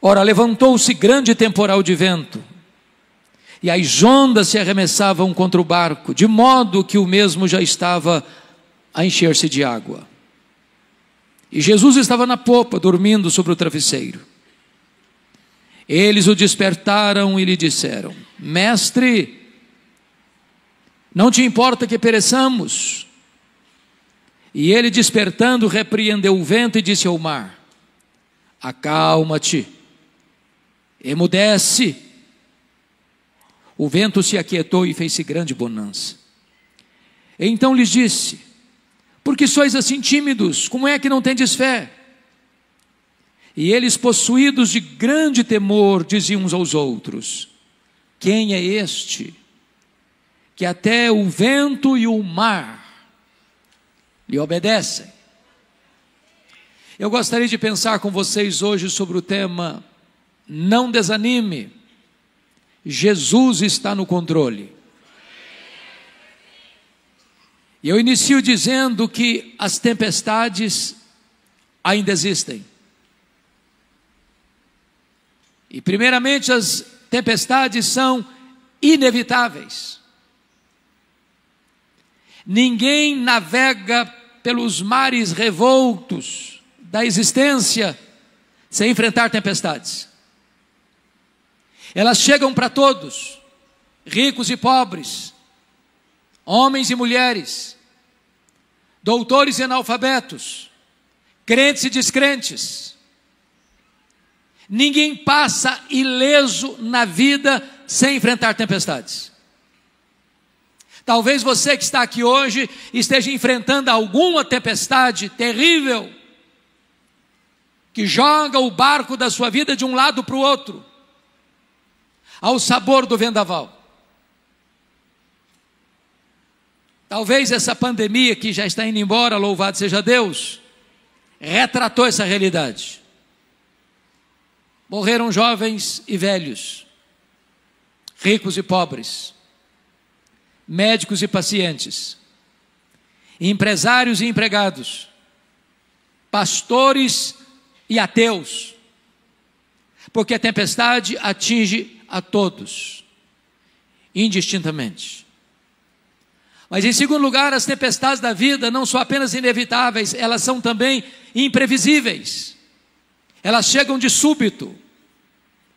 Ora, levantou-se grande temporal de vento, e as ondas se arremessavam contra o barco, de modo que o mesmo já estava a encher-se de água. E Jesus estava na popa, dormindo sobre o travesseiro. Eles o despertaram e lhe disseram: Mestre, não te importa que pereçamos? E ele, despertando, repreendeu o vento e disse ao mar: Acalma-te, emudece. O vento se aquietou e fez-se grande bonança. Então lhes disse: Por que sois assim tímidos? Como é que não tendes fé? E eles, possuídos de grande temor, diziam uns aos outros: Quem é este, que até o vento e o mar lhe obedecem? Eu gostaria de pensar com vocês hoje sobre o tema: não desanime, Jesus está no controle. E eu inicio dizendo que as tempestades ainda existem. E primeiramente, as tempestades são inevitáveis. Ninguém navega pelos mares revoltos da existência sem enfrentar tempestades. Elas chegam para todos, ricos e pobres, homens e mulheres, doutores e analfabetos, crentes e descrentes. Ninguém passa ileso na vida sem enfrentar tempestades. Talvez você que está aqui hoje esteja enfrentando alguma tempestade terrível, que joga o barco da sua vida de um lado para o outro, ao sabor do vendaval. Talvez essa pandemia que já está indo embora, louvado seja Deus, retratou essa realidade. Morreram jovens e velhos, ricos e pobres, médicos e pacientes, empresários e empregados, pastores e ateus, porque a tempestade atinge a todos, indistintamente. Mas em segundo lugar, as tempestades da vida não são apenas inevitáveis, elas são também imprevisíveis. Elas chegam de súbito,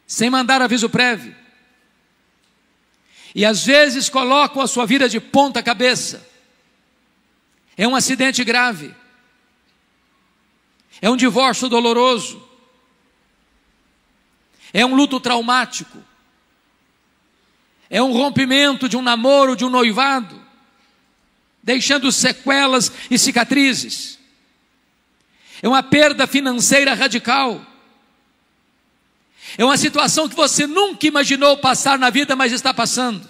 sem mandar aviso prévio. E às vezes colocam a sua vida de ponta cabeça. É um acidente grave. É um divórcio doloroso. É um luto traumático. É um rompimento de um namoro, de um noivado, deixando sequelas e cicatrizes. É uma perda financeira radical. É uma situação que você nunca imaginou passar na vida, mas está passando.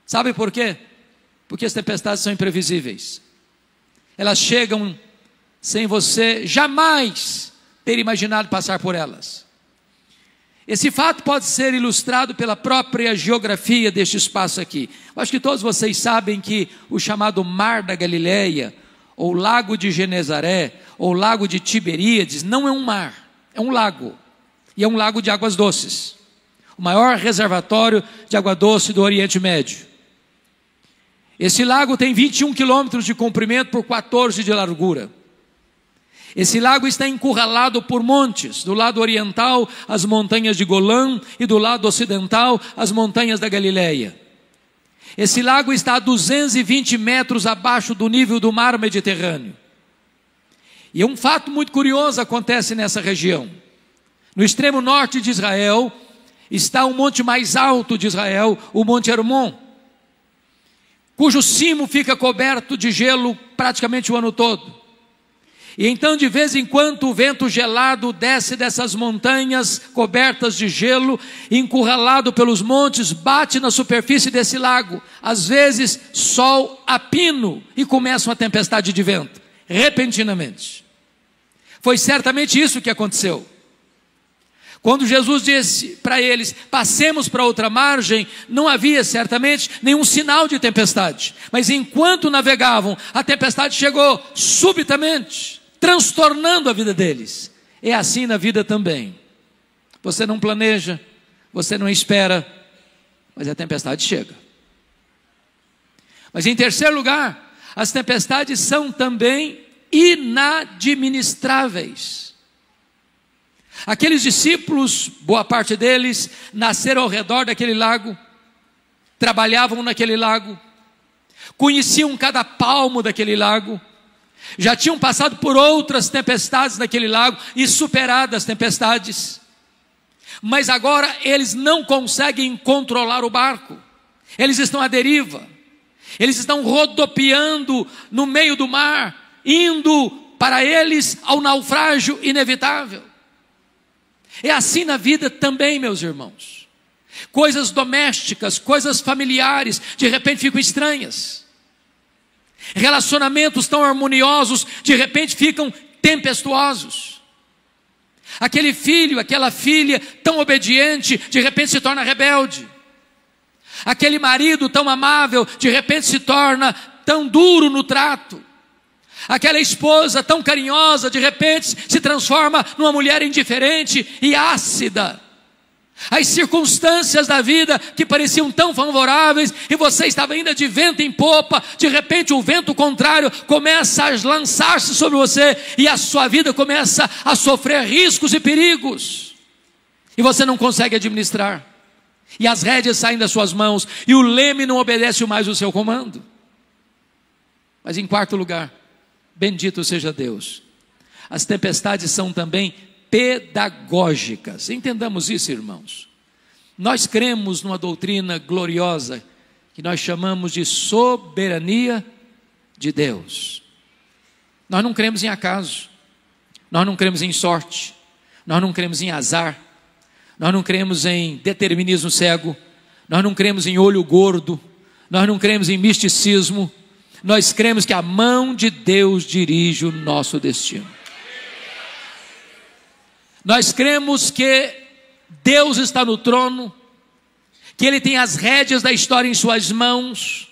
Sabe por quê? Porque as tempestades são imprevisíveis. Elas chegam sem você jamais ter imaginado passar por elas. Esse fato pode ser ilustrado pela própria geografia deste espaço aqui. Eu acho que todos vocês sabem que o chamado Mar da Galileia, ou Lago de Genezaré, ou Lago de Tiberíades, não é um mar. É um lago, e é um lago de águas doces, o maior reservatório de água doce do Oriente Médio. Esse lago tem 21 quilômetros de comprimento por 14 de largura. Esse lago está encurralado por montes, do lado oriental as montanhas de Golã e do lado ocidental as montanhas da Galileia. Esse lago está a 220 metros abaixo do nível do mar Mediterrâneo. E um fato muito curioso acontece nessa região. No extremo norte de Israel está o monte mais alto de Israel, o Monte Hermon, cujo cimo fica coberto de gelo praticamente o ano todo. E então, de vez em quando, o vento gelado desce dessas montanhas cobertas de gelo, encurralado pelos montes, bate na superfície desse lago. Às vezes, sol a pino, e começa uma tempestade de vento, repentinamente. Foi certamente isso que aconteceu. Quando Jesus disse para eles: passemos para outra margem, não havia certamente nenhum sinal de tempestade. Mas enquanto navegavam, a tempestade chegou subitamente, transtornando a vida deles. É assim na vida também. Você não planeja, você não espera, mas a tempestade chega. Mas em terceiro lugar, as tempestades são também inadministráveis. Aqueles discípulos, boa parte deles, nasceram ao redor daquele lago, trabalhavam naquele lago, conheciam cada palmo daquele lago, já tinham passado por outras tempestades naquele lago e superado as tempestades, mas agora eles não conseguem controlar o barco, eles estão à deriva, eles estão rodopiando no meio do mar, indo para eles ao naufrágio inevitável. É assim na vida também, meus irmãos. Coisas domésticas, coisas familiares, de repente ficam estranhas. Relacionamentos tão harmoniosos, de repente ficam tempestuosos. Aquele filho, aquela filha tão obediente, de repente se torna rebelde. Aquele marido tão amável, de repente se torna tão duro no trato. Aquela esposa tão carinhosa, de repente se transforma numa mulher indiferente e ácida. As circunstâncias da vida que pareciam tão favoráveis e você estava ainda de vento em popa, de repente o vento contrário começa a lançar-se sobre você e a sua vida começa a sofrer riscos e perigos. E você não consegue administrar. E as rédeas saem das suas mãos e o leme não obedece mais o seu comando. Mas em quarto lugar, bendito seja Deus, as tempestades são também pedagógicas. Entendamos isso, irmãos. Nós cremos numa doutrina gloriosa que nós chamamos de soberania de Deus. Nós não cremos em acaso, nós não cremos em sorte, nós não cremos em azar, nós não cremos em determinismo cego, nós não cremos em olho gordo, nós não cremos em misticismo. Nós cremos que a mão de Deus dirige o nosso destino. Nós cremos que Deus está no trono, que Ele tem as rédeas da história em suas mãos,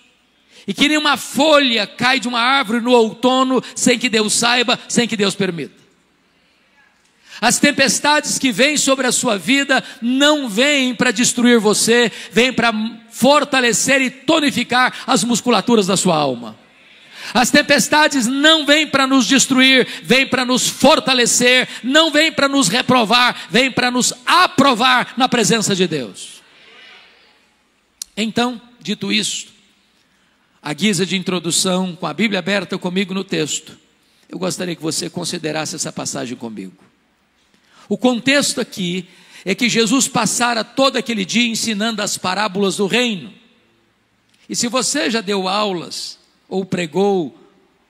e que nenhuma folha cai de uma árvore no outono sem que Deus saiba, sem que Deus permita. As tempestades que vêm sobre a sua vida não vêm para destruir você, vêm para fortalecer e tonificar as musculaturas da sua alma. As tempestades não vêm para nos destruir, vêm para nos fortalecer, não vêm para nos reprovar, vêm para nos aprovar na presença de Deus. Então, dito isto, à guisa de introdução, com a Bíblia aberta comigo no texto, eu gostaria que você considerasse essa passagem comigo. O contexto aqui é que Jesus passara todo aquele dia ensinando as parábolas do reino. E se você já deu aulas, ou pregou,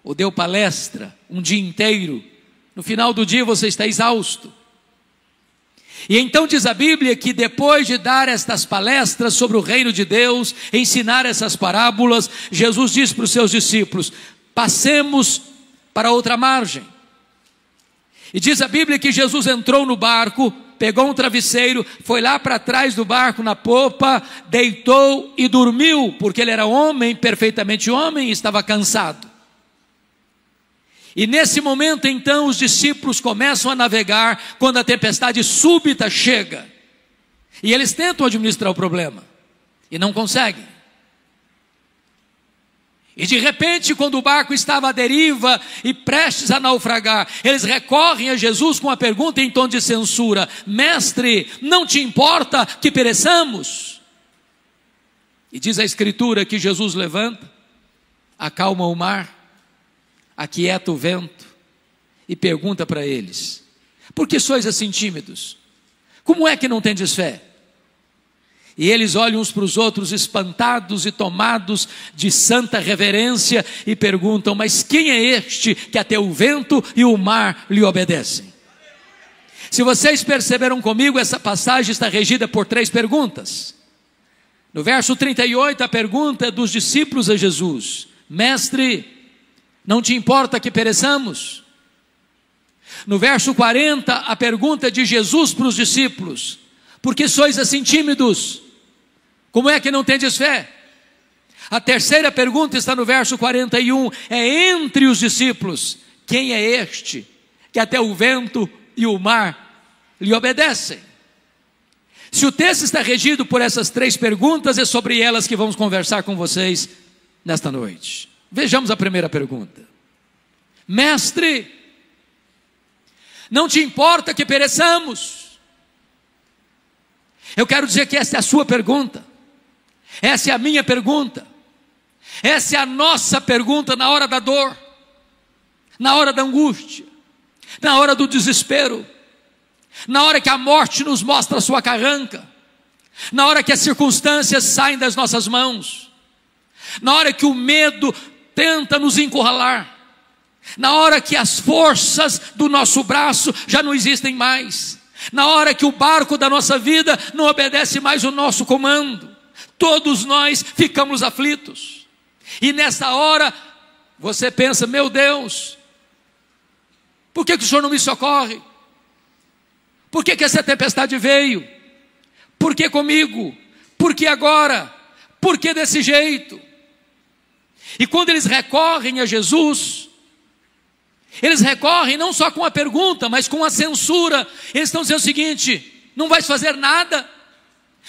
ou deu palestra um dia inteiro, no final do dia você está exausto. E então diz a Bíblia que depois de dar estas palestras sobre o reino de Deus, ensinar essas parábolas, Jesus diz para os seus discípulos: passemos para outra margem. E diz a Bíblia que Jesus entrou no barco, pegou um travesseiro, foi lá para trás do barco na popa, deitou e dormiu, porque ele era homem, perfeitamente homem, e estava cansado. E nesse momento então os discípulos começam a navegar, quando a tempestade súbita chega, e eles tentam administrar o problema, e não conseguem. E de repente, quando o barco estava à deriva e prestes a naufragar, eles recorrem a Jesus com uma pergunta em tom de censura: mestre, não te importa que pereçamos? E diz a Escritura que Jesus levanta, acalma o mar, aquieta o vento e pergunta para eles: por que sois assim tímidos? Como é que não tendes fé? E eles olham uns para os outros espantados e tomados de santa reverência e perguntam: mas quem é este que até o vento e o mar lhe obedecem? Se vocês perceberam comigo, essa passagem está regida por 3 perguntas. No verso 38, a pergunta dos discípulos a Jesus: mestre, não te importa que pereçamos? No verso 40, a pergunta de Jesus para os discípulos: por que sois assim tímidos? Como é que não tendes fé? A terceira pergunta está no verso 41, é entre os discípulos: quem é este que até o vento e o mar lhe obedecem. Se o texto está regido por essas 3 perguntas, é sobre elas que vamos conversar com vocês nesta noite. Vejamos a primeira pergunta. Mestre, não te importa que pereçamos? Eu quero dizer que essa é a sua pergunta, essa é a minha pergunta, essa é a nossa pergunta na hora da dor, na hora da angústia, na hora do desespero, na hora que a morte nos mostra a sua carranca, na hora que as circunstâncias saem das nossas mãos, na hora que o medo tenta nos encurralar, na hora que as forças do nosso braço já não existem mais, na hora que o barco da nossa vida não obedece mais o nosso comando, todos nós ficamos aflitos. E nessa hora você pensa: meu Deus, por que o Senhor não me socorre? Por que essa tempestade veio? Por que comigo? Por que agora? Por que desse jeito? E quando eles recorrem a Jesus, eles recorrem não só com a pergunta, mas com a censura. Eles estão dizendo o seguinte: não vais fazer nada?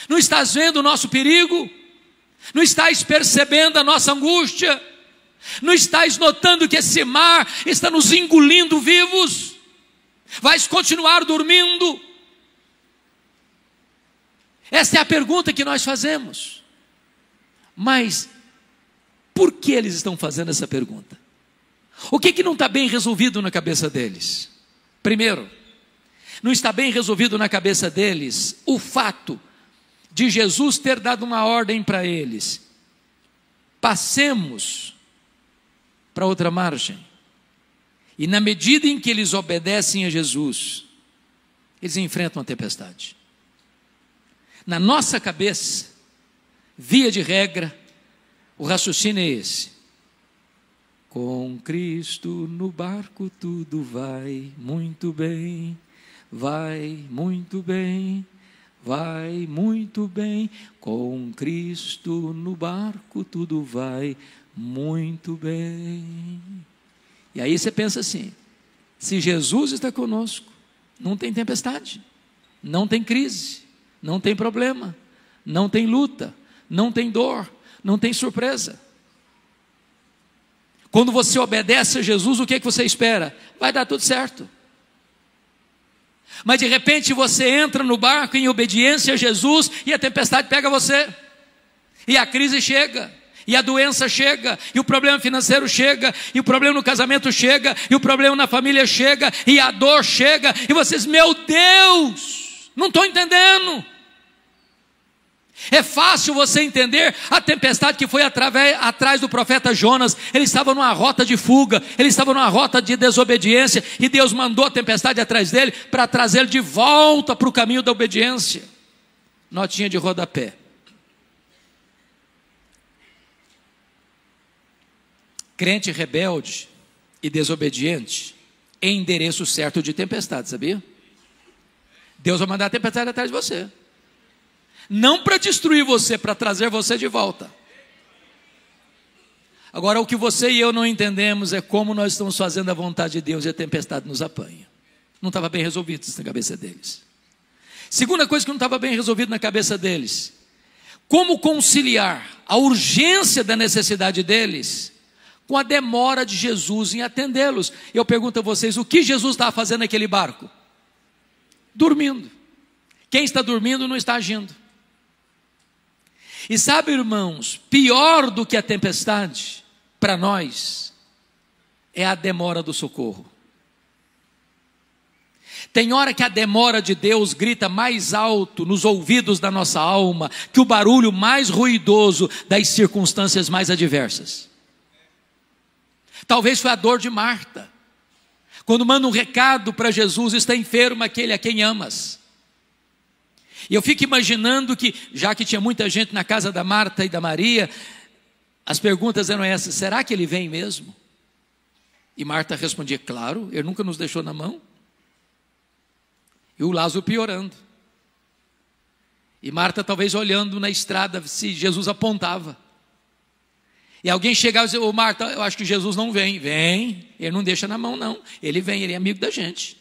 Não estás vendo o nosso perigo? Não estás percebendo a nossa angústia? Não estás notando que esse mar está nos engolindo vivos? Vais continuar dormindo? Essa é a pergunta que nós fazemos. Mas por que eles estão fazendo essa pergunta? O que não está bem resolvido na cabeça deles? Primeiro, não está bem resolvido na cabeça deles o fato de Jesus ter dado uma ordem para eles: passemos para outra margem. E na medida em que eles obedecem a Jesus, eles enfrentam a tempestade. Na nossa cabeça, via de regra, o raciocínio é esse: com Cristo no barco tudo vai muito bem, vai muito bem, vai muito bem. Com Cristo no barco tudo vai muito bem. E aí você pensa assim: se Jesus está conosco, não tem tempestade, não tem crise, não tem problema, não tem luta, não tem dor, não tem surpresa. Quando você obedece a Jesus, o que você espera? Vai dar tudo certo. Mas de repente você entra no barco em obediência a Jesus e a tempestade pega você, e a crise chega, e a doença chega, e o problema financeiro chega, e o problema no casamento chega, e o problema na família chega, e a dor chega, e vocês: meu Deus, não estou entendendo. É fácil você entender a tempestade que foi atrás do profeta Jonas. Ele estava numa rota de fuga, ele estava numa rota de desobediência, e Deus mandou a tempestade atrás dele para trazê-lo de volta para o caminho da obediência. Notinha de rodapé: crente rebelde e desobediente é endereço certo de tempestade, sabia? Deus vai mandar a tempestade atrás de você, não para destruir você, para trazer você de volta. Agora, o que você e eu não entendemos é como nós estamos fazendo a vontade de Deus e a tempestade nos apanha. Não estava bem resolvido isso na cabeça deles. Segunda coisa que não estava bem resolvido na cabeça deles: como conciliar a urgência da necessidade deles com a demora de Jesus em atendê-los. Eu pergunto a vocês: o que Jesus estava fazendo naquele barco? Dormindo. Quem está dormindo não está agindo. E sabe, irmãos, pior do que a tempestade, para nós, é a demora do socorro. Tem hora que a demora de Deus grita mais alto nos ouvidos da nossa alma que o barulho mais ruidoso das circunstâncias mais adversas. Talvez foi a dor de Marta, quando manda um recado para Jesus: está enfermo aquele a quem amas. E eu fico imaginando que, já que tinha muita gente na casa da Marta e da Maria, as perguntas eram essas: será que ele vem mesmo? E Marta respondia: claro, ele nunca nos deixou na mão. E o Lázaro piorando. E Marta talvez olhando na estrada se Jesus apontava. E alguém chegava e dizia: ô Marta, eu acho que Jesus não vem. Vem, ele não deixa na mão não, ele vem, ele é amigo da gente.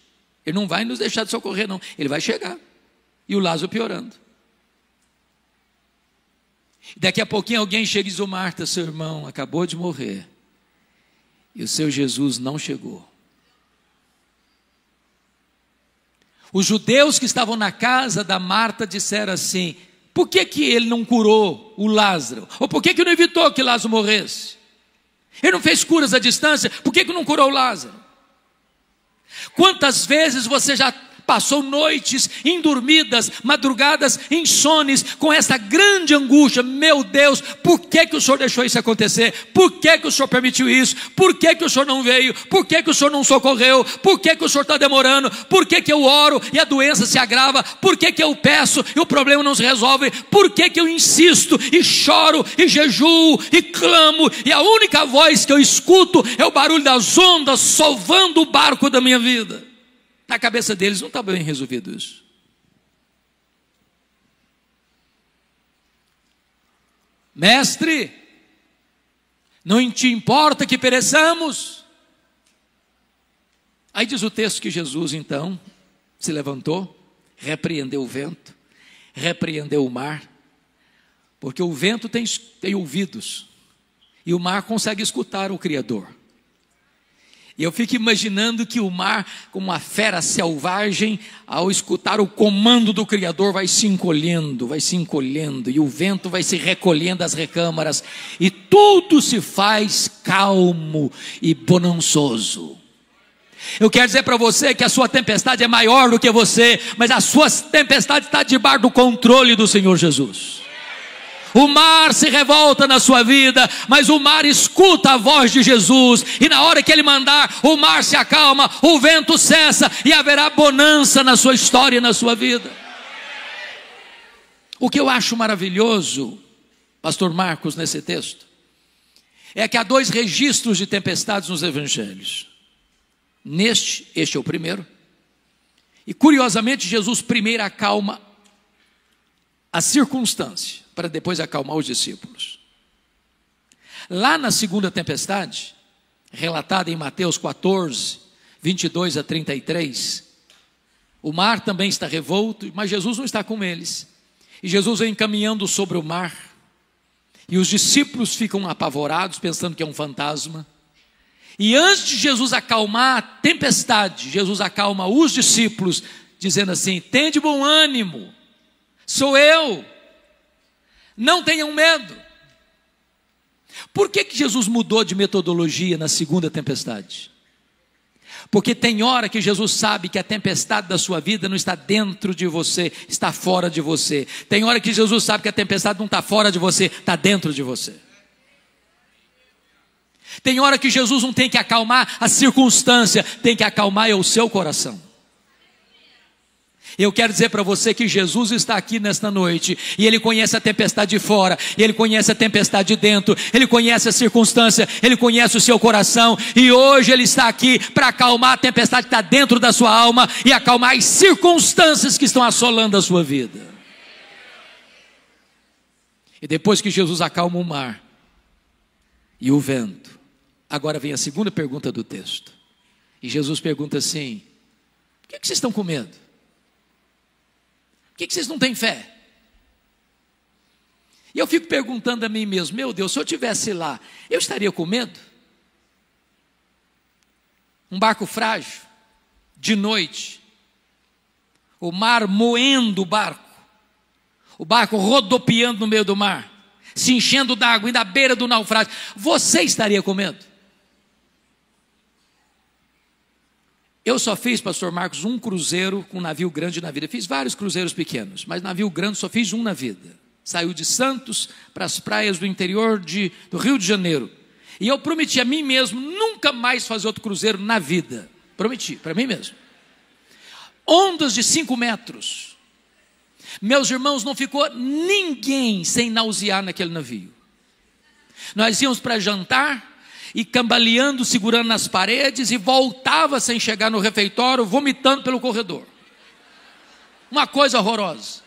Ele não vai nos deixar de socorrer, não. Ele vai chegar. E o Lázaro piorando. Daqui a pouquinho alguém chega e diz: ô Marta, seu irmão acabou de morrer. E o seu Jesus não chegou. Os judeus que estavam na casa da Marta disseram assim: por que ele não curou o Lázaro? Ou por que não evitou que Lázaro morresse? Ele não fez curas à distância, por que não curou o Lázaro? Quantas vezes você já passou noites indormidas, madrugadas insones, com essa grande angústia: meu Deus, por que o Senhor deixou isso acontecer? Por que o Senhor permitiu isso? Por que o Senhor não veio? Por que o Senhor não socorreu? Por que o Senhor está demorando? Por que eu oro e a doença se agrava? Por que eu peço e o problema não se resolve? Por que eu insisto e choro e jejuo e clamo, e a única voz que eu escuto é o barulho das ondas solvando o barco da minha vida? Na cabeça deles não está bem resolvido isso. Mestre, não te importa que pereçamos? Aí diz o texto que Jesus então se levantou, repreendeu o vento, repreendeu o mar, porque o vento tem ouvidos, e o mar consegue escutar o Criador. E eu fico imaginando que o mar, como uma fera selvagem, ao escutar o comando do Criador, vai se encolhendo, e o vento vai se recolhendo às recâmaras, e tudo se faz calmo e bonançoso. Eu quero dizer para você que a sua tempestade é maior do que você, mas a sua tempestade está debaixo do controle do Senhor Jesus. O mar se revolta na sua vida, mas o mar escuta a voz de Jesus, e na hora que Ele mandar, o mar se acalma, o vento cessa, e haverá bonança na sua história e na sua vida. O que eu acho maravilhoso, pastor Marcos, nesse texto, é que há dois registros de tempestades nos evangelhos. Este é o primeiro, e curiosamente Jesus primeiro acalma a circunstância, para depois acalmar os discípulos. Lá na segunda tempestade, relatada em Mateus 14, 22 a 33, o mar também está revolto, mas Jesus não está com eles, e Jesus vem caminhando sobre o mar, e os discípulos ficam apavorados, pensando que é um fantasma, e antes de Jesus acalmar a tempestade, Jesus acalma os discípulos, dizendo assim: tende bom ânimo, sou eu, não tenham medo. Por que Jesus mudou de metodologia na segunda tempestade? Porque tem hora que Jesus sabe que a tempestade da sua vida não está dentro de você, está fora de você. Tem hora que Jesus sabe que a tempestade não está fora de você, está dentro de você. Tem hora que Jesus não tem que acalmar a circunstância, tem que acalmar o seu coração. Eu quero dizer para você que Jesus está aqui nesta noite, e Ele conhece a tempestade de fora, e Ele conhece a tempestade de dentro, Ele conhece a circunstância, Ele conhece o seu coração, e hoje Ele está aqui para acalmar a tempestade que está dentro da sua alma, e acalmar as circunstâncias que estão assolando a sua vida. E depois que Jesus acalma o mar e o vento, agora vem a segunda pergunta do texto, e Jesus pergunta assim: por que vocês estão com medo? Por que vocês não têm fé? E eu fico perguntando a mim mesmo: meu Deus, se eu estivesse lá, eu estaria com medo? Um barco frágil, de noite, o mar moendo o barco rodopiando no meio do mar, se enchendo d'água, indo à beira do naufrágio, você estaria com medo? Eu só fiz, pastor Marcos, um cruzeiro com navio grande na vida. Fiz vários cruzeiros pequenos, mas navio grande só fiz um na vida. Saiu de Santos para as praias do interior do Rio de Janeiro. E eu prometi a mim mesmo nunca mais fazer outro cruzeiro na vida. Prometi, para mim mesmo. Ondas de 5 metros. Meus irmãos, não ficou ninguém sem nausear naquele navio. Nós íamos para jantar, e cambaleando, segurando nas paredes, e voltava sem chegar no refeitório, vomitando pelo corredor. Uma coisa horrorosa.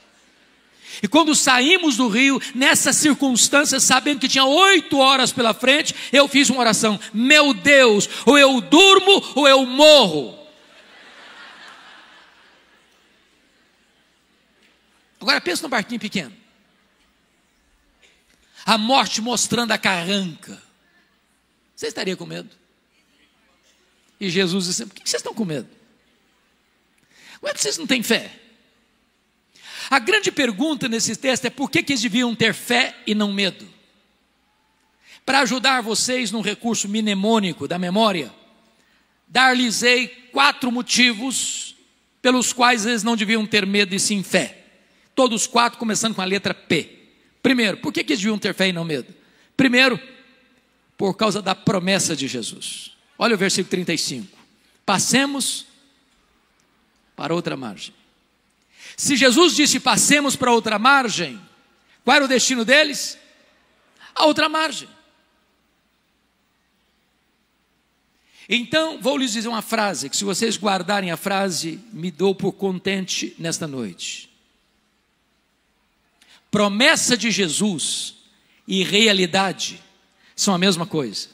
E quando saímos do rio, nessa circunstância, sabendo que tinha 8 horas pela frente, eu fiz uma oração: meu Deus, ou eu durmo ou eu morro. Agora pensa no barquinho pequeno. A morte mostrando a carranca. Você estaria com medo? E Jesus disse: por que vocês estão com medo? Como é que vocês não têm fé? A grande pergunta nesse texto é por que eles deviam ter fé e não medo? Para ajudar vocês num recurso mnemônico da memória, dar-lhes-ei 4 motivos pelos quais eles não deviam ter medo e sim fé. Todos 4 começando com a letra P. Primeiro, por que eles deviam ter fé e não medo? Primeiro, por causa da promessa de Jesus. Olha o versículo 35. Passemos para outra margem. Se Jesus disse passemos para outra margem, qual era o destino deles? A outra margem. Então, vou lhes dizer uma frase, que se vocês guardarem a frase, me dou por contente nesta noite. Promessa de Jesus e realidade são a mesma coisa.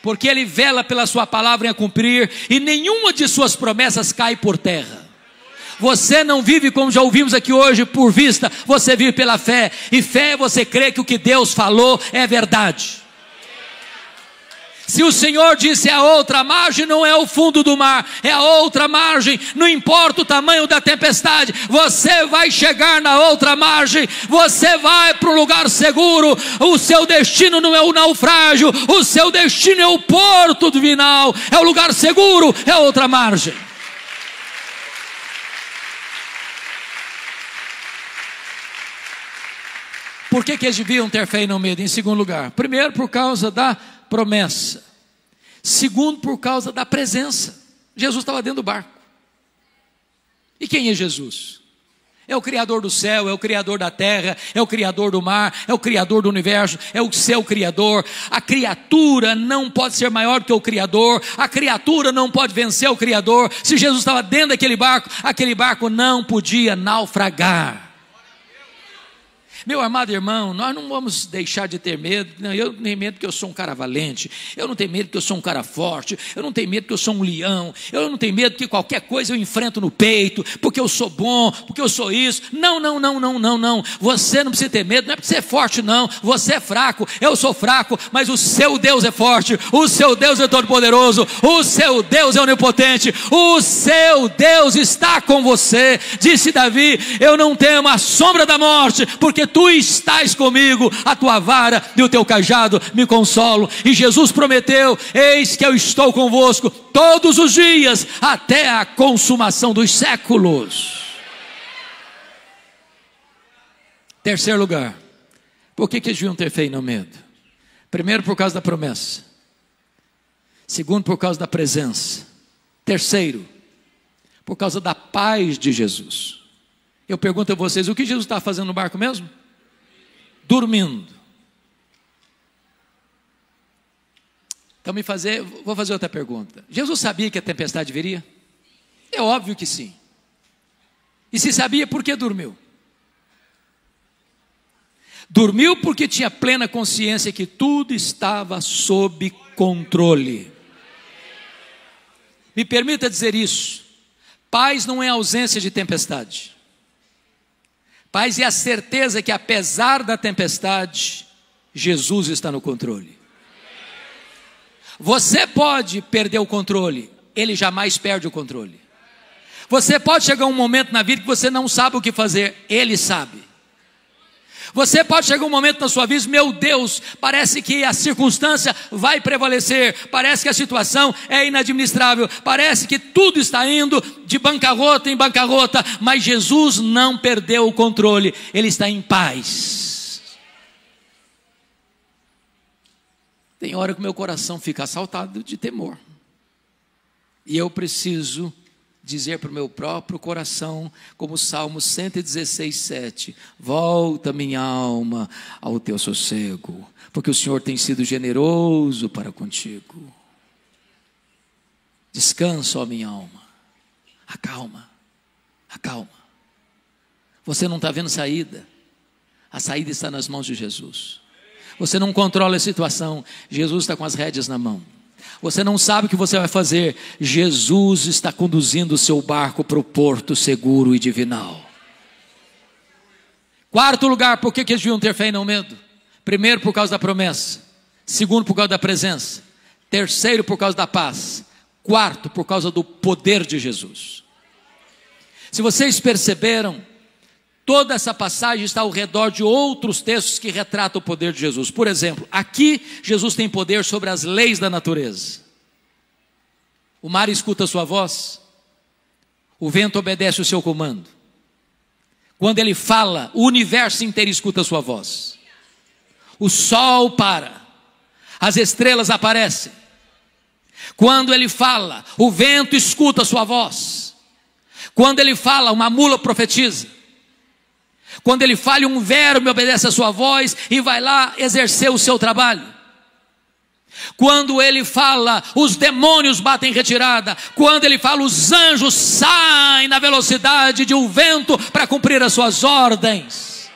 Porque Ele vela pela sua palavra em a cumprir, e nenhuma de suas promessas cai por terra. Você não vive, como já ouvimos aqui hoje, por vista, você vive pela fé, e fé é você crer que o que Deus falou é verdade. Se o Senhor disse a outra margem, não é o fundo do mar, é a outra margem, não importa o tamanho da tempestade, você vai chegar na outra margem, você vai para um lugar seguro, o seu destino não é o naufrágio, o seu destino é o porto final, é o lugar seguro, é a outra margem. Por que eles deviam ter fé e não medo? Em segundo lugar, primeiro por causa da promessa. Segundo, por causa da presença. Jesus estava dentro do barco. E quem é Jesus? É o Criador do céu, é o Criador da terra, é o Criador do mar, é o Criador do universo, é o seu Criador. A criatura não pode ser maior do que o Criador, a criatura não pode vencer o Criador. Se Jesus estava dentro daquele barco não podia naufragar. Meu amado irmão, nós não vamos deixar de ter medo. Não, eu não tenho medo porque eu sou um cara valente, eu não tenho medo porque eu sou um cara forte, eu não tenho medo porque eu sou um leão, eu não tenho medo porque qualquer coisa eu enfrento no peito, porque eu sou bom, porque eu sou isso. Não, você não precisa ter medo, não é porque você é forte não, você é fraco, eu sou fraco, mas o seu Deus é forte, o seu Deus é todo poderoso, o seu Deus é onipotente, o seu Deus está com você. Disse Davi: eu não temo a sombra da morte, porque tu estás comigo, a tua vara e o teu cajado me consolam. E Jesus prometeu: eis que eu estou convosco todos os dias, até a consumação dos séculos. Terceiro lugar, por que eles deviam ter fé e não medo? Primeiro, por causa da promessa. Segundo, por causa da presença. Terceiro, por causa da paz de Jesus. Eu pergunto a vocês, o que Jesus está fazendo no barco mesmo? Dormindo. Então vou fazer outra pergunta. Jesus sabia que a tempestade viria? É óbvio que sim. E se sabia, por que dormiu? Dormiu porque tinha plena consciência que tudo estava sob controle. Me permita dizer isso: paz não é ausência de tempestade. Paz é a certeza que apesar da tempestade, Jesus está no controle. Você pode perder o controle, Ele jamais perde o controle. Você pode chegar a um momento na vida que você não sabe o que fazer, Ele sabe. Você pode chegar um momento na sua vida, meu Deus, parece que a circunstância vai prevalecer, parece que a situação é inadministrável, parece que tudo está indo de bancarrota em bancarrota, mas Jesus não perdeu o controle, Ele está em paz. Tem hora que o meu coração fica assaltado de temor, e eu preciso dizer para o meu próprio coração, como o Salmo 116, 7, volta minha alma ao teu sossego, porque o Senhor tem sido generoso para contigo. Descansa, ó minha alma, acalma. Você não está vendo saída, a saída está nas mãos de Jesus. Você não controla a situação, Jesus está com as rédeas na mão. Você não sabe o que você vai fazer. Jesus está conduzindo o seu barco para o porto seguro e divinal. Quarto lugar, por que eles deviam ter fé e não medo? Primeiro, por causa da promessa. Segundo, por causa da presença. Terceiro, por causa da paz. Quarto, por causa do poder de Jesus. Se vocês perceberam, toda essa passagem está ao redor de outros textos que retratam o poder de Jesus. Por exemplo, aqui Jesus tem poder sobre as leis da natureza. O mar escuta a sua voz, o vento obedece o seu comando. Quando ele fala, o universo inteiro escuta a sua voz. O sol para, as estrelas aparecem. Quando ele fala, o vento escuta a sua voz. Quando ele fala, uma mula profetiza. Quando ele fala, um verme obedece a sua voz e vai lá exercer o seu trabalho. Quando ele fala, os demônios batem em retirada. Quando ele fala, os anjos saem na velocidade de um vento para cumprir as suas ordens.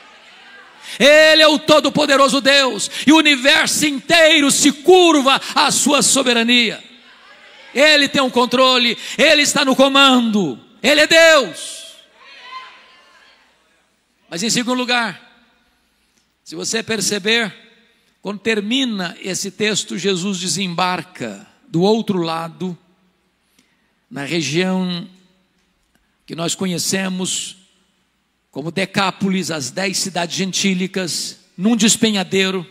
Ele é o todo-poderoso Deus, e o universo inteiro se curva à sua soberania. Ele tem o controle, Ele está no comando, Ele é Deus. Mas em segundo lugar, se você perceber, quando termina esse texto, Jesus desembarca do outro lado, na região que nós conhecemos como Decápolis, as 10 cidades gentílicas, num despenhadeiro,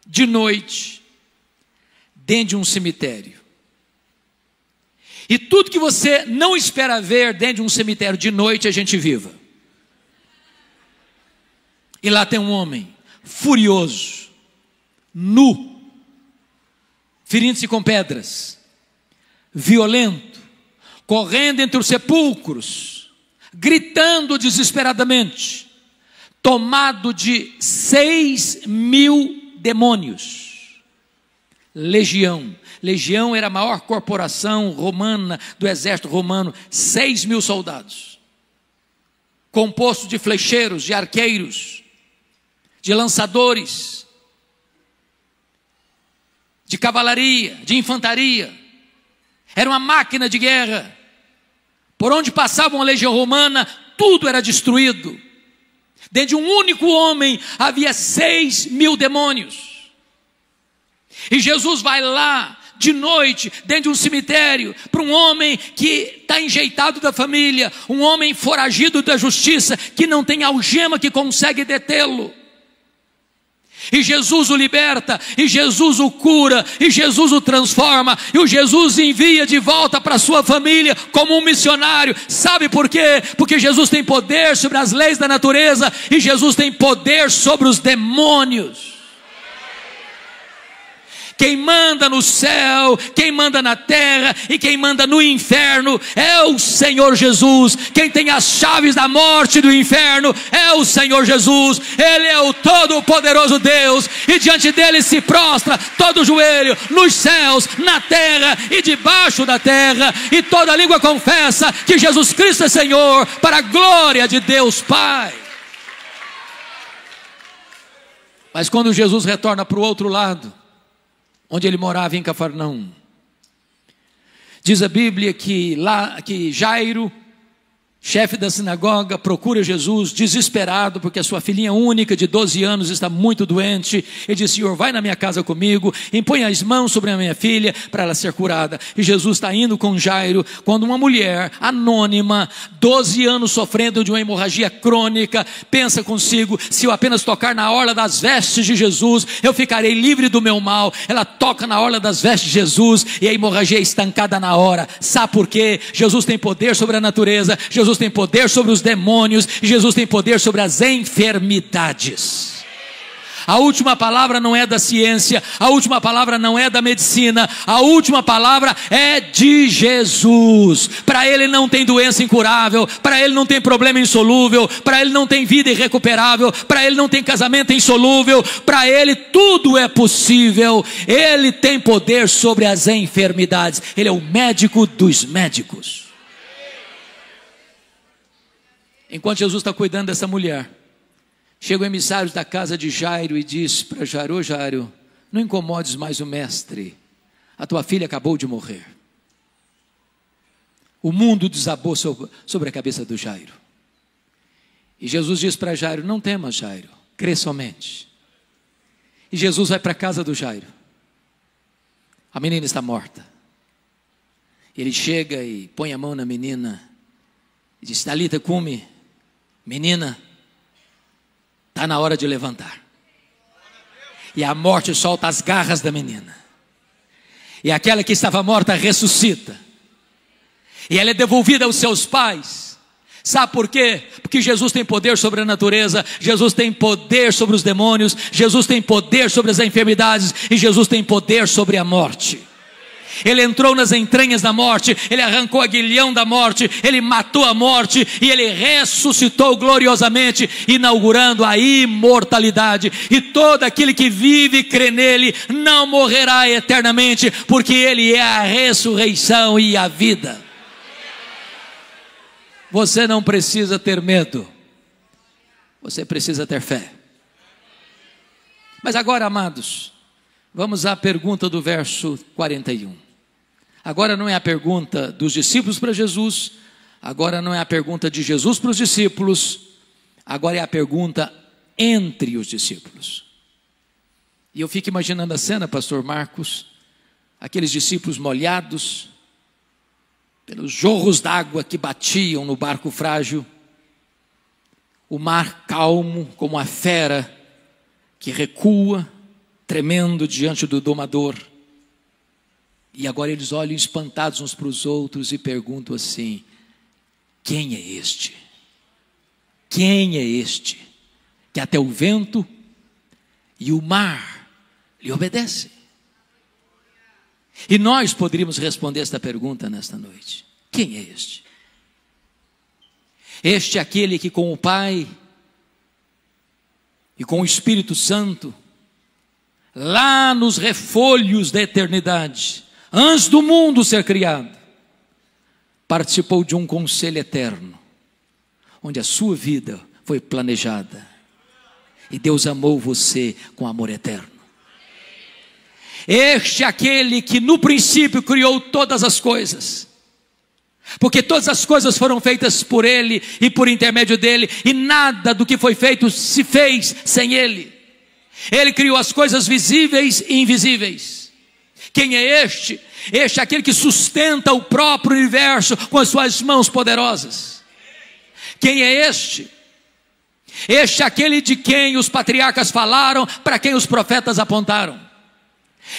de noite, dentro de um cemitério. E tudo que você não espera ver dentro de um cemitério de noite, a gente viva. E lá tem um homem furioso, nu, ferindo-se com pedras, violento, correndo entre os sepulcros, gritando desesperadamente, tomado de 6.000 demônios. Legião era a maior corporação romana do exército romano, 6.000 soldados, composto de flecheiros, de arqueiros, de lançadores, de cavalaria, de infantaria. Era uma máquina de guerra. Por onde passava uma legião romana, tudo era destruído. Dentro de um único homem havia 6.000 demônios. E Jesus vai lá de noite, dentro de um cemitério, para um homem que está enjeitado da família, um homem foragido da justiça, que não tem algema que consegue detê-lo. E Jesus o liberta, e Jesus o cura, e Jesus o transforma, e o Jesus envia de volta para a sua família como um missionário. Sabe por quê? Porque Jesus tem poder sobre as leis da natureza, e Jesus tem poder sobre os demônios. Quem manda no céu, quem manda na terra e quem manda no inferno é o Senhor Jesus. Quem tem as chaves da morte e do inferno é o Senhor Jesus. Ele é o todo-poderoso Deus, e diante dele se prostra todo joelho, nos céus, na terra e debaixo da terra, e toda língua confessa que Jesus Cristo é Senhor, para a glória de Deus Pai. Mas quando Jesus retorna para o outro lado, onde ele morava em Cafarnaum, diz a Bíblia que Jairo, chefe da sinagoga, procura Jesus desesperado, porque a sua filhinha única de 12 anos está muito doente. Ele diz: Senhor, vai na minha casa comigo, impõe as mãos sobre a minha filha para ela ser curada. E Jesus está indo com Jairo, quando uma mulher anônima, 12 anos sofrendo de uma hemorragia crônica, pensa consigo: se eu apenas tocar na orla das vestes de Jesus, eu ficarei livre do meu mal. Ela toca na orla das vestes de Jesus, e a hemorragia é estancada na hora. Sabe por quê? Jesus tem poder sobre a natureza, Jesus tem poder sobre os demônios, e Jesus tem poder sobre as enfermidades. A última palavra não é da ciência, a última palavra não é da medicina, a última palavra é de Jesus. Para ele não tem doença incurável, para ele não tem problema insolúvel, para ele não tem vida irrecuperável, para ele não tem casamento insolúvel, para ele tudo é possível. Ele tem poder sobre as enfermidades, ele é o médico dos médicos. Enquanto Jesus está cuidando dessa mulher, chega o emissário da casa de Jairo e diz para Jairo: Ô Jairo, não incomodes mais o mestre, a tua filha acabou de morrer. O mundo desabou sobre a cabeça do Jairo. E Jesus diz para Jairo: não temas, Jairo, crê somente. E Jesus vai para a casa do Jairo. A menina está morta. Ele chega e põe a mão na menina e diz: Talita cumi, menina, está na hora de levantar. E a morte solta as garras da menina. E aquela que estava morta ressuscita. E ela é devolvida aos seus pais. Sabe por quê? Porque Jesus tem poder sobre a natureza, Jesus tem poder sobre os demônios, Jesus tem poder sobre as enfermidades e Jesus tem poder sobre a morte. Ele entrou nas entranhas da morte, ele arrancou o aguilhão da morte, ele matou a morte e ele ressuscitou gloriosamente, inaugurando a imortalidade. E todo aquele que vive e crê nele não morrerá eternamente, porque ele é a ressurreição e a vida. Você não precisa ter medo, você precisa ter fé. Mas agora, amados, vamos à pergunta do verso 41. Agora não é a pergunta dos discípulos para Jesus, agora não é a pergunta de Jesus para os discípulos, agora é a pergunta entre os discípulos. E eu fico imaginando a cena, pastor Marcos, aqueles discípulos molhados pelos jorros d'água que batiam no barco frágil, o mar calmo como a fera que recua, tremendo diante do domador. E agora eles olham espantados uns para os outros e perguntam assim: quem é este? Quem é este que até o vento e o mar lhe obedecem? E nós poderíamos responder esta pergunta nesta noite: quem é este? Este é aquele que com o Pai e com o Espírito Santo, lá nos refolhos da eternidade, antes do mundo ser criado, participou de um conselho eterno, onde a sua vida foi planejada, e Deus amou você com amor eterno. Este é aquele que no princípio criou todas as coisas, porque todas as coisas foram feitas por Ele e por intermédio dEle, e nada do que foi feito se fez sem Ele. Ele criou as coisas visíveis e invisíveis. Quem é este? Este é aquele que sustenta o próprio universo com as suas mãos poderosas. Quem é este? Este é aquele de quem os patriarcas falaram, para quem os profetas apontaram.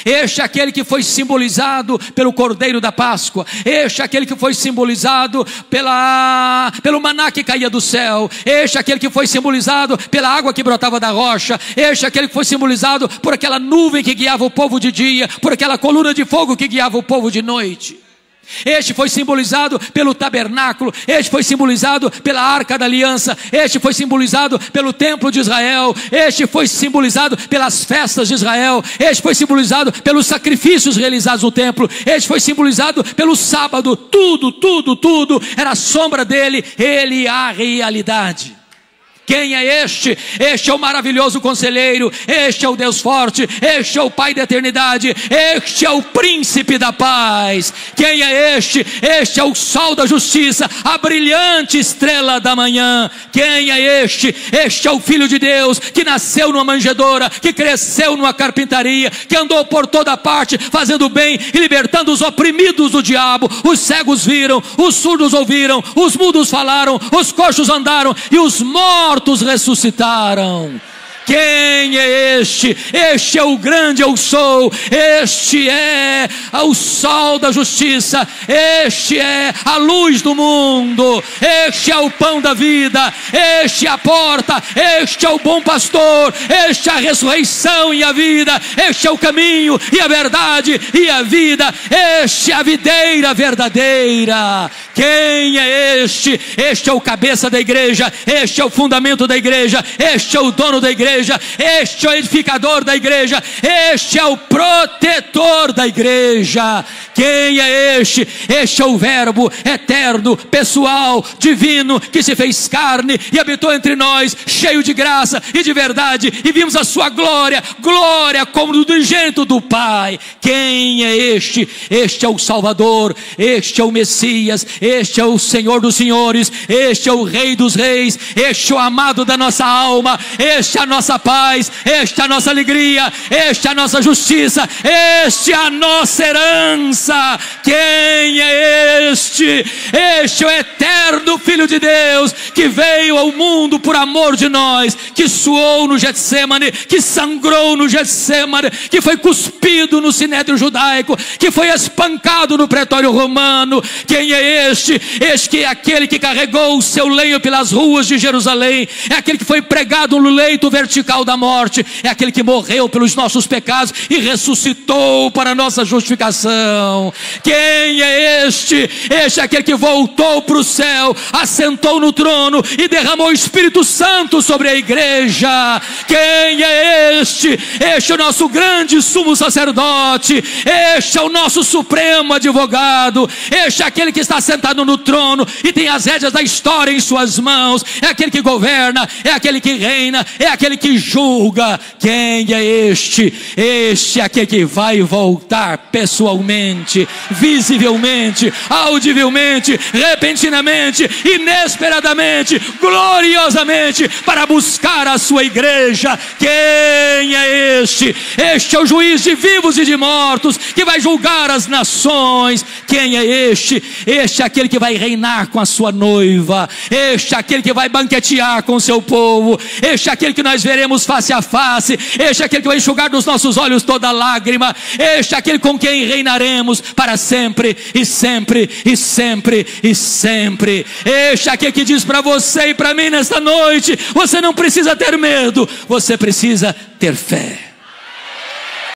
Este é aquele que foi simbolizado pelo Cordeiro da Páscoa. Este é aquele que foi simbolizado pelo maná que caía do céu. Este é aquele que foi simbolizado pela água que brotava da rocha. Este é aquele que foi simbolizado por aquela nuvem que guiava o povo de dia, por aquela coluna de fogo que guiava o povo de noite. Este foi simbolizado pelo tabernáculo, este foi simbolizado pela arca da aliança, este foi simbolizado pelo templo de Israel, este foi simbolizado pelas festas de Israel, este foi simbolizado pelos sacrifícios realizados no templo, este foi simbolizado pelo sábado. Tudo era a sombra dele, ele é a realidade. Quem é este? Este é o maravilhoso conselheiro, este é o Deus forte, este é o Pai da eternidade, este é o príncipe da paz. Quem é este? Este é o sol da justiça, a brilhante estrela da manhã. Quem é este? Este é o Filho de Deus, que nasceu numa manjedoura, que cresceu numa carpintaria, que andou por toda parte, fazendo bem e libertando os oprimidos do diabo. Os cegos viram, os surdos ouviram, os mudos falaram, os coxos andaram e os mortos ressuscitaram. Quem é este? Este é o grande eu sou, este é o sol da justiça, este é a luz do mundo, este é o pão da vida, este é a porta, este é o bom pastor, este é a ressurreição e a vida, este é o caminho e a verdade e a vida, este é a videira verdadeira. Quem é este? Este é o cabeça da igreja, este é o fundamento da igreja, este é o dono da igreja, igreja, este é o edificador da igreja, este é o protetor da igreja. Quem é este? Este é o Verbo eterno, pessoal, divino, que se fez carne e habitou entre nós, cheio de graça e de verdade, e vimos a sua glória, glória como do unigênito do Pai. Quem é este? Este é o Salvador, este é o Messias, este é o Senhor dos senhores, este é o Rei dos reis, este é o amado da nossa alma, este é a nossa paz, este é a nossa alegria, este é a nossa justiça, este é a nossa herança. Quem é este? Este é o eterno Filho de Deus, que veio ao mundo por amor de nós, que suou no Getsemane, que sangrou no Getsemane, que foi cuspido no sinédrio judaico, que foi espancado no pretório romano. Quem é este? Este que é aquele que carregou o seu lenho pelas ruas de Jerusalém, é aquele que foi pregado no leito vertical da morte, é aquele que morreu pelos nossos pecados e ressuscitou para a nossa justificação. Quem é este? Este é aquele que voltou para o céu, assentou no trono e derramou o Espírito Santo sobre a igreja. Quem é este? Este é o nosso grande sumo sacerdote, este é o nosso supremo advogado, este é aquele que está sentado no trono e tem as rédeas da história em suas mãos, é aquele que governa, é aquele que reina, é aquele que julga. Quem é este? Este é aquele que vai voltar pessoalmente, visivelmente, audivelmente, repentinamente, inesperadamente, gloriosamente, para buscar a sua igreja. Quem é este? Este é o juiz de vivos e de mortos, que vai julgar as nações. Quem é este? Este é aquele que vai reinar com a sua noiva, este é aquele que vai banquetear com o seu povo, este é aquele que nós veremos face a face, este é aquele que vai enxugar dos nossos olhos toda lágrima, este é aquele com quem reinaremos para sempre e sempre e sempre e sempre. Este é aquele que diz para você e para mim nesta noite: você não precisa ter medo, você precisa ter fé.